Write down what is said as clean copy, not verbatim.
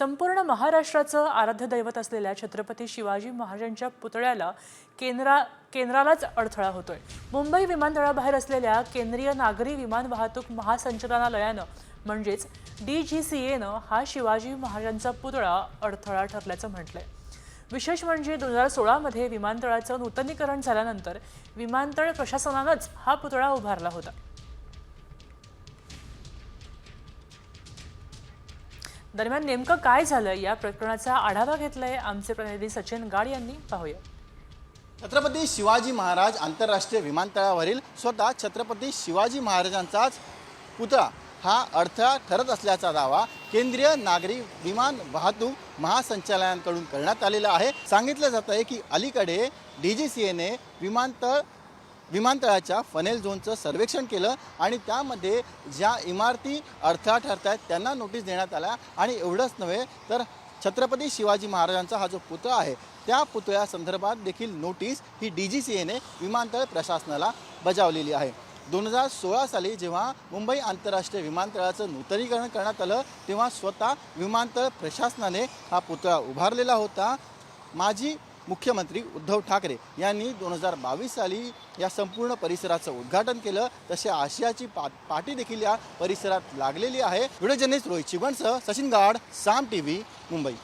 संपूर्ण महाराष्ट्राचं आराध्य दैवत असलेल्या छत्रपती शिवाजी महाराजांच्या पुतळ्याला केंद्रालाच अडथळा होतोय। मुंबई विमानतळाबाहेर असलेल्या केंद्रीय नागरी विमान वाहतूक महासंचालनालयानं म्हणजेच DGCAनं हा शिवाजी महाराजांचा पुतळा अडथळा ठरल्याचं म्हटलंय। विशेष म्हणजे 2016 मध्ये विमानतळाचं नूतनीकरण झाल्यानंतर विमानतळ प्रशासनानंच हा पुतळा उभारला होता। दरम्यान नेमकं काय झालं या प्रकरणाचा आढावा घेतलाय आमचे प्रतिनिधी सचिन गाड यांनी। पाहूया। छत्रपती शिवाजी महाराज आंतरराष्ट्रीय विमानतळावरील स्वतः छत्रपती शिवाजी महाराजांचाच पुतळा हा अडथळा ठरत असल्याचा दावा केंद्रीय नागरी विमान वाहतूक महासंचालनालयाकडून करण्यात आलेला आहे। सांगितलं जात आहे की अलीकडे DGCAने विमानतळाच्या फनेल झोनचं सर्वेक्षण केलं आणि त्यामध्ये ज्या इमारती अडथळा ठरत आहेत त्यांना नोटीस देण्यात आल्या आणि एवढंच नव्हे तर छत्रपती शिवाजी महाराजांचा हा जो पुतळा आहे त्या पुतळ्यासंदर्भात देखील नोटीस ही DGCAने विमानतळ प्रशासनाला बजावलेली आहे। 2016 साली जेव्हा मुंबई आंतरराष्ट्रीय विमानतळाचं नूतनीकरण करण्यात आलं तेव्हा स्वतः विमानतळ प्रशासनाने हा पुतळा उभारलेला होता। माजी मुख्यमंत्री उद्धव ठाकरे यांनी 2022 साली या संपूर्ण परिसराचं उद्घाटन केलं। तसे आशियाची पाठी देखील या परिसरात लागलेली आहे। व्हिडिओ जर्नलिस्ट रोहित चिवणसह सचिन गाड, साम TV, मुंबई।